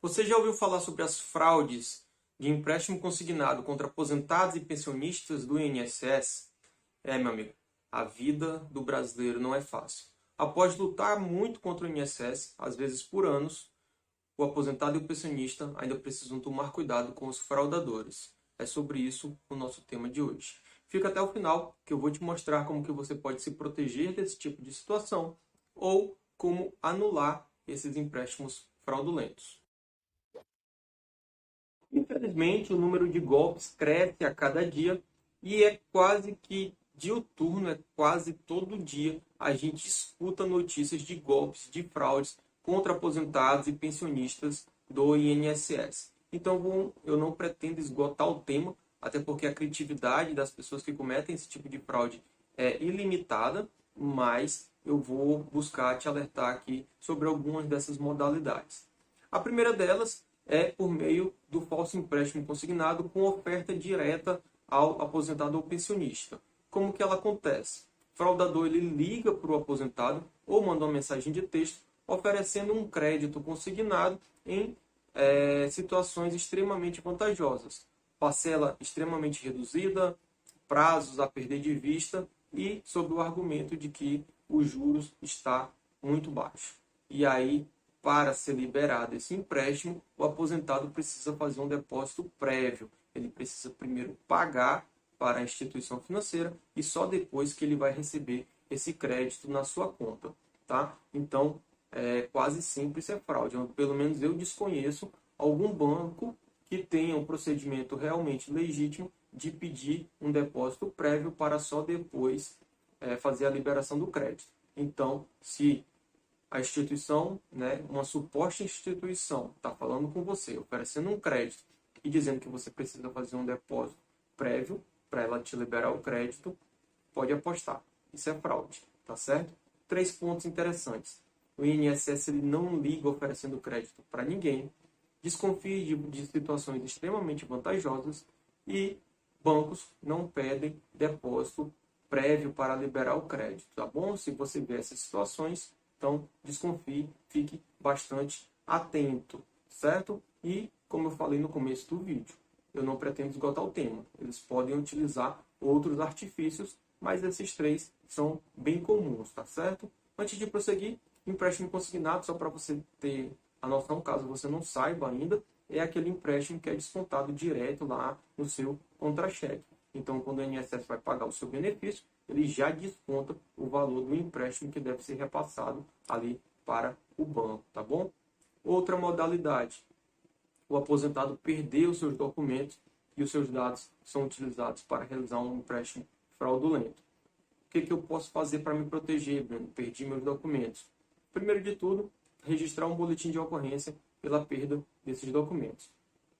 Você já ouviu falar sobre as fraudes de empréstimo consignado contra aposentados e pensionistas do INSS? Meu amigo, a vida do brasileiro não é fácil. Após lutar muito contra o INSS, às vezes por anos, o aposentado e o pensionista ainda precisam tomar cuidado com os fraudadores. É sobre isso o nosso tema de hoje. Fica até o final que eu vou te mostrar como que você pode se proteger desse tipo de situação ou como anular esses empréstimos fraudulentos. Infelizmente, o número de golpes cresce a cada dia e é quase que diuturno, é quase todo dia a gente escuta notícias de golpes, de fraudes contra aposentados e pensionistas do INSS. Então, eu não pretendo esgotar o tema, até porque a criatividade das pessoas que cometem esse tipo de fraude é ilimitada, mas eu vou buscar te alertar aqui sobre algumas dessas modalidades. A primeira delas é por meio do falso empréstimo consignado com oferta direta ao aposentado ou pensionista. Como que ela acontece? O fraudador ele liga para o aposentado ou manda uma mensagem de texto oferecendo um crédito consignado em situações extremamente vantajosas. Parcela extremamente reduzida, prazos a perder de vista e sob o argumento de que os juros está muito baixo. E aí, para ser liberado esse empréstimo, o aposentado precisa fazer um depósito prévio. Ele precisa primeiro pagar para a instituição financeira e só depois que ele vai receber esse crédito na sua conta, tá? Então, quase sempre isso é fraude. Pelo menos eu desconheço algum banco que tenha um procedimento realmente legítimo de pedir um depósito prévio para só depois fazer a liberação do crédito. Então, se a instituição, né, uma suposta instituição, está falando com você, oferecendo um crédito e dizendo que você precisa fazer um depósito prévio para ela te liberar o crédito, pode apostar. Isso é fraude, tá certo? 3 pontos interessantes. O INSS ele não liga oferecendo crédito para ninguém, desconfie de situações extremamente vantajosas e bancos não pedem depósito prévio para liberar o crédito, tá bom? Se você vê essas situações, então desconfie, fique bastante atento, certo? E, como eu falei no começo do vídeo, eu não pretendo esgotar o tema. Eles podem utilizar outros artifícios, mas esses 3 são bem comuns, tá certo? Antes de prosseguir, empréstimo consignado, só para você ter a noção, caso você não saiba ainda, é aquele empréstimo que é descontado direto lá no seu contra-cheque. Então, quando o INSS vai pagar o seu benefício, ele já desconta o valor do empréstimo que deve ser repassado ali para o banco, tá bom? Outra modalidade, o aposentado perdeu os seus documentos e os seus dados são utilizados para realizar um empréstimo fraudulento. O que eu posso fazer para me proteger, Bruno? Perdi meus documentos. Primeiro de tudo, registrar um boletim de ocorrência pela perda desses documentos.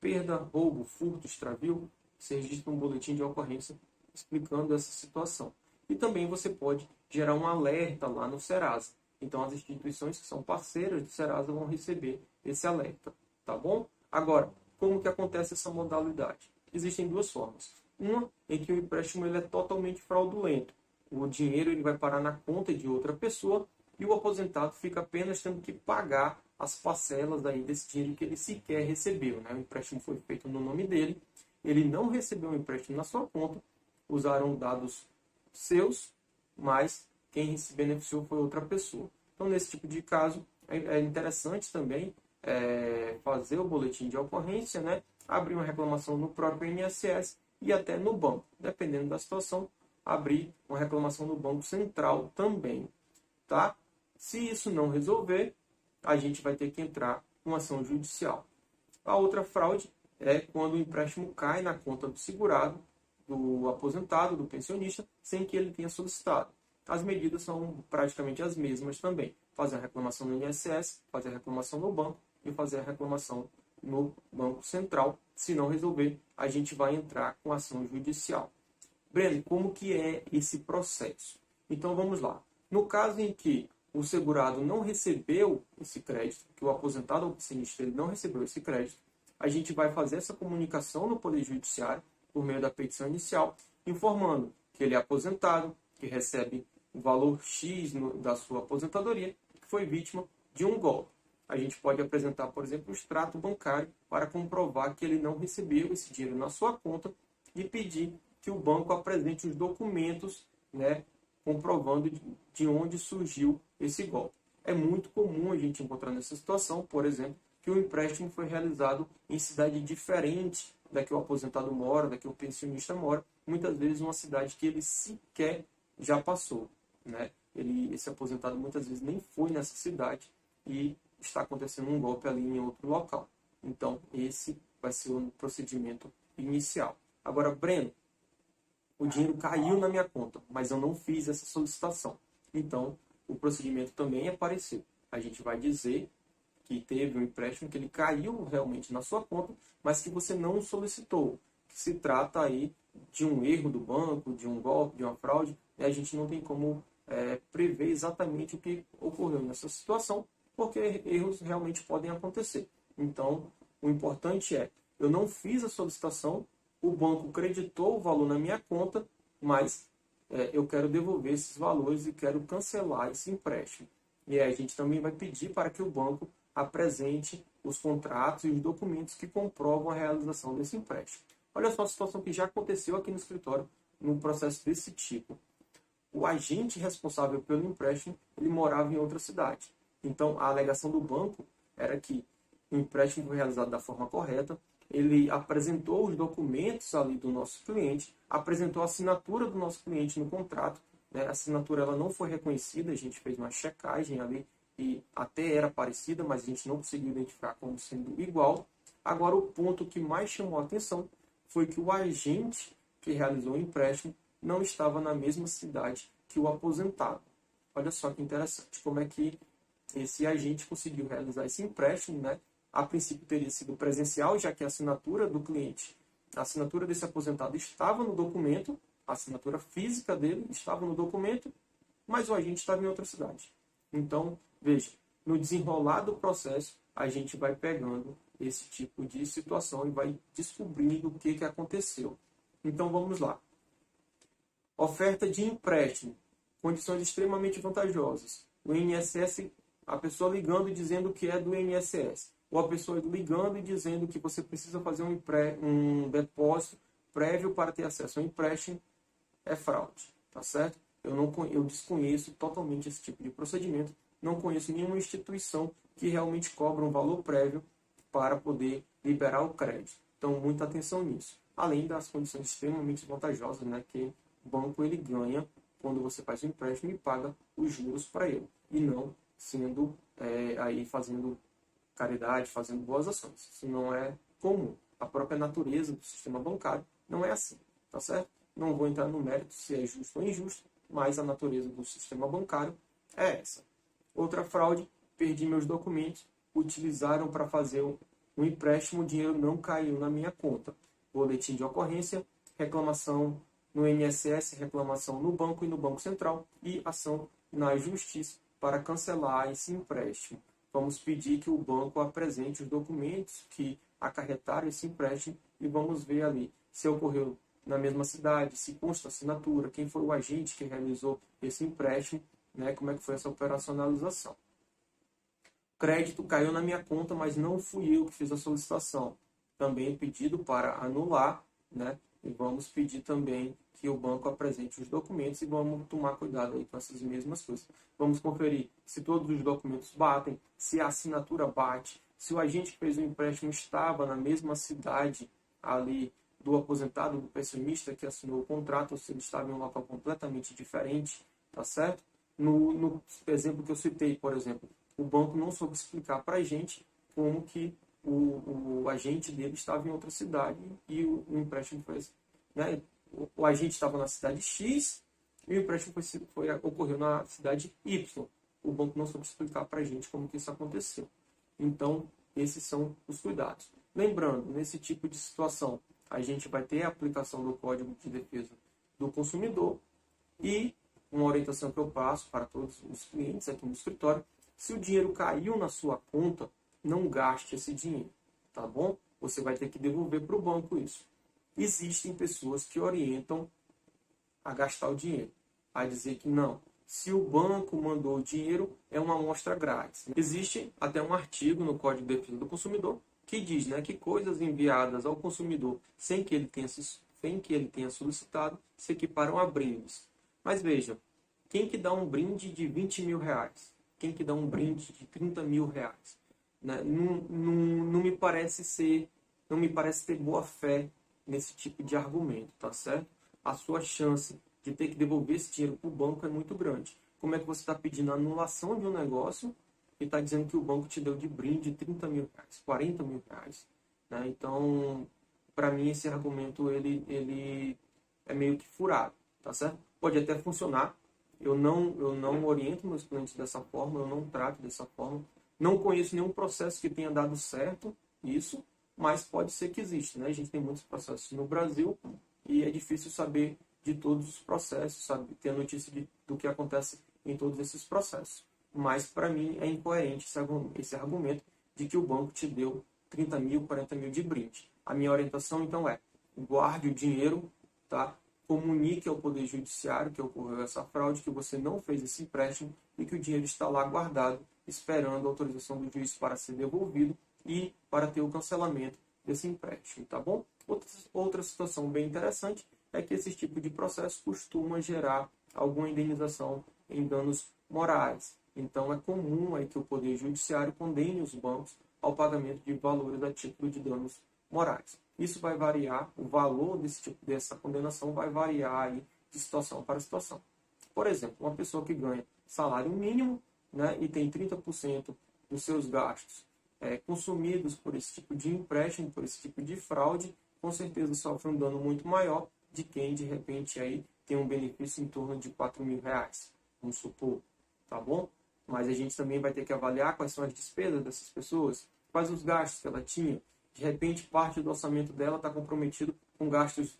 Perda, roubo, furto, extravio, você registra um boletim de ocorrência explicando essa situação. E também você pode gerar um alerta lá no Serasa. Então, as instituições que são parceiras do Serasa vão receber esse alerta, tá bom? Agora, como que acontece essa modalidade? Existem 2 formas. Uma em que o empréstimo ele é totalmente fraudulento. O dinheiro ele vai parar na conta de outra pessoa e o aposentado fica apenas tendo que pagar as parcelas aí desse dinheiro que ele sequer recebeu, né? O empréstimo foi feito no nome dele, ele não recebeu o empréstimo na sua conta, usaram dados seus, mas quem se beneficiou foi outra pessoa. Então, nesse tipo de caso, é interessante também fazer o boletim de ocorrência, né? Abrir uma reclamação no próprio INSS e até no banco. Dependendo da situação, abrir uma reclamação no Banco Central também, tá? Se isso não resolver, a gente vai ter que entrar com ação judicial. A outra fraude é quando o empréstimo cai na conta do segurado, do aposentado, do pensionista, sem que ele tenha solicitado. As medidas são praticamente as mesmas também. Fazer a reclamação no INSS, fazer a reclamação no banco e fazer a reclamação no Banco Central. Se não resolver, a gente vai entrar com ação judicial. Breno, como que é esse processo? Então vamos lá. No caso em que o segurado não recebeu esse crédito, que o aposentado ou pensionista ele não recebeu esse crédito, a gente vai fazer essa comunicação no Poder Judiciário por meio da petição inicial, informando que ele é aposentado, que recebe o valor X da sua aposentadoria, que foi vítima de um golpe. a gente pode apresentar, por exemplo, um extrato bancário para comprovar que ele não recebeu esse dinheiro na sua conta e pedir que o banco apresente os documentos, né, comprovando de onde surgiu esse golpe. É muito comum a gente encontrar nessa situação, por exemplo, que o empréstimo foi realizado em cidade diferente da que o aposentado mora, da que o pensionista mora, muitas vezes uma cidade que ele sequer já passou, né? Esse aposentado muitas vezes nem foi nessa cidade e está acontecendo um golpe ali em outro local. Então, esse vai ser o procedimento inicial. Agora, Breno, o dinheiro caiu na minha conta, mas eu não fiz essa solicitação. Então, o procedimento também é parecido. A gente vai dizer que teve um empréstimo que ele caiu realmente na sua conta, mas que você não solicitou. Que se trata aí de um erro do banco, de um golpe, de uma fraude, e a gente não tem como prever exatamente o que ocorreu nessa situação, porque erros realmente podem acontecer. Então, o importante é, eu não fiz a solicitação, o banco creditou o valor na minha conta, mas eu quero devolver esses valores e quero cancelar esse empréstimo. E aí a gente também vai pedir para que o banco apresente os contratos e os documentos que comprovam a realização desse empréstimo. Olha só a situação que já aconteceu aqui no escritório, num processo desse tipo. O agente responsável pelo empréstimo, ele morava em outra cidade. Então, a alegação do banco era que o empréstimo foi realizado da forma correta, ele apresentou os documentos ali do nosso cliente, apresentou a assinatura do nosso cliente no contrato, né? A assinatura ela não foi reconhecida, a gente fez uma checagem ali e até era parecida, mas a gente não conseguiu identificar como sendo igual. Agora, o ponto que mais chamou a atenção foi que o agente que realizou o empréstimo não estava na mesma cidade que o aposentado. Olha só que interessante, como é que esse agente conseguiu realizar esse empréstimo, né? A princípio teria sido presencial, já que a assinatura do cliente, a assinatura desse aposentado estava no documento, a assinatura física dele estava no documento, mas o agente estava em outra cidade. Então, veja, no desenrolar do processo, a gente vai pegando esse tipo de situação e vai descobrindo o que aconteceu. Então, vamos lá. Oferta de empréstimo, condições extremamente vantajosas. O INSS, a pessoa ligando e dizendo que é do INSS. Ou a pessoa ligando e dizendo que você precisa fazer um depósito prévio para ter acesso ao empréstimo, é fraude, tá certo? Eu desconheço totalmente esse tipo de procedimento, não conheço nenhuma instituição que realmente cobra um valor prévio para poder liberar o crédito. Então, muita atenção nisso. Além das condições extremamente vantajosas, né, que o banco ele ganha quando você faz o empréstimo e paga os juros para ele, e não sendo aí fazendo caridade, fazendo boas ações. Isso não é comum. A própria natureza do sistema bancário não é assim, tá certo? Não vou entrar no mérito se é justo ou injusto, mas a natureza do sistema bancário é essa. Outra fraude, perdi meus documentos, utilizaram para fazer um empréstimo, o dinheiro não caiu na minha conta. Boletim de ocorrência, reclamação no INSS, reclamação no banco e no Banco Central e ação na Justiça para cancelar esse empréstimo. Vamos pedir que o banco apresente os documentos que acarretaram esse empréstimo e vamos ver ali se ocorreu na mesma cidade, se consta assinatura, quem foi o agente que realizou esse empréstimo, né, como é que foi essa operacionalização. Crédito caiu na minha conta, mas não fui eu que fiz a solicitação. Também pedido para anular, né, e vamos pedir também que o banco apresente os documentos e vamos tomar cuidado aí com essas mesmas coisas. Vamos conferir se todos os documentos batem, se a assinatura bate, se o agente que fez o empréstimo estava na mesma cidade ali do aposentado, do pensionista que assinou o contrato, ou se ele estava em um local completamente diferente, tá certo? No exemplo que eu citei, por exemplo, o banco não soube explicar para a gente como que o agente dele estava em outra cidade e o empréstimo foi, né? O agente estava na cidade X e o empréstimo ocorreu na cidade Y. O banco não soube explicar para a gente como que isso aconteceu. Então, esses são os cuidados. Lembrando, nesse tipo de situação, a gente vai ter a aplicação do Código de Defesa do Consumidor e uma orientação que eu passo para todos os clientes aqui no escritório. Se o dinheiro caiu na sua conta, não gaste esse dinheiro, tá bom? Você vai ter que devolver para o banco isso. Existem pessoas que orientam a gastar o dinheiro, a dizer que não, se o banco mandou o dinheiro, é uma amostra grátis. Existe até um artigo no Código de Defesa do Consumidor que diz, né, que coisas enviadas ao consumidor sem que ele tenha solicitado se equiparam a brindes. Mas veja, quem que dá um brinde de 20 mil reais? Quem que dá um brinde de 30 mil reais? Né? Não me parece ter boa fé nesse tipo de argumento, tá certo? A sua chance de ter que devolver esse dinheiro para o banco é muito grande. Como é que você está pedindo a anulação de um negócio e está dizendo que o banco te deu de brinde 30 mil reais, 40 mil reais? Né? Então, para mim, esse argumento ele é meio que furado, tá certo? Pode até funcionar. Eu não oriento meus clientes dessa forma, eu não trato dessa forma. Não conheço nenhum processo que tenha dado certo isso, mas pode ser que exista, né? A gente tem muitos processos no Brasil e é difícil saber de todos os processos, sabe? Ter notícia do que acontece em todos esses processos. Mas, para mim, é incoerente esse argumento de que o banco te deu 30 mil, 40 mil de brinde. A minha orientação, então, é guarde o dinheiro, tá? Comunique ao Poder Judiciário que ocorreu essa fraude, que você não fez esse empréstimo e que o dinheiro está lá guardado, esperando a autorização do juiz para ser devolvido e para ter o cancelamento desse empréstimo, tá bom? Outra situação bem interessante é que esse tipo de processo costuma gerar alguma indenização em danos morais. Então, é comum aí que o Poder Judiciário condene os bancos ao pagamento de valores a título de danos morais. Isso vai variar, o valor dessa condenação vai variar aí de situação para situação. Por exemplo, uma pessoa que ganha salário mínimo, né, e tem 30% dos seus gastos consumidos por esse tipo de empréstimo, por esse tipo de fraude, com certeza sofre um dano muito maior de quem, de repente, aí tem um benefício em torno de 4 mil reais, vamos supor, tá bom? Mas a gente também vai ter que avaliar quais são as despesas dessas pessoas, quais os gastos que ela tinha. De repente, parte do orçamento dela está comprometido com gastos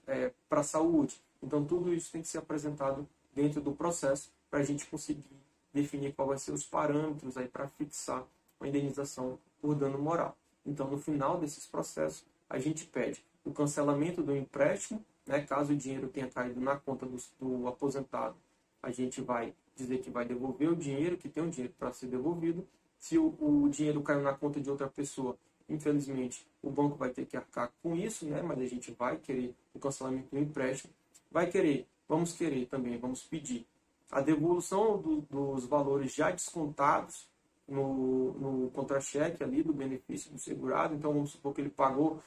para a saúde. Então, tudo isso tem que ser apresentado dentro do processo para a gente conseguir definir quais vão ser os parâmetros aí para fixar uma indenização por dano moral. Então, no final desses processos, a gente pede o cancelamento do empréstimo, né, caso o dinheiro tenha caído na conta do aposentado, a gente vai dizer que vai devolver o dinheiro, que tem um dinheiro para ser devolvido. Se o dinheiro caiu na conta de outra pessoa, infelizmente, o banco vai ter que arcar com isso, né? Mas a gente vai querer o cancelamento do empréstimo. Vamos pedir a devolução dos valores já descontados no contra-cheque ali do benefício do segurado. Então, vamos supor que ele pagou,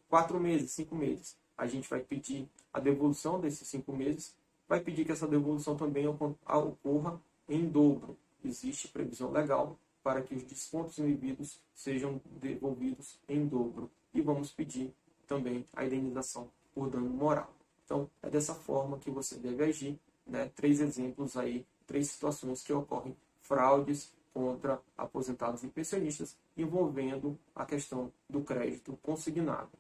4 meses, 5 meses. A gente vai pedir a devolução desses 5 meses. Vai pedir que essa devolução também ocorra em dobro. Existe previsão legal para que os descontos indevidos sejam devolvidos em dobro. E vamos pedir também a indenização por dano moral. Então, é dessa forma que você deve agir, né? 3 exemplos aí, 3 situações que ocorrem fraudes contra aposentados e pensionistas envolvendo a questão do crédito consignado.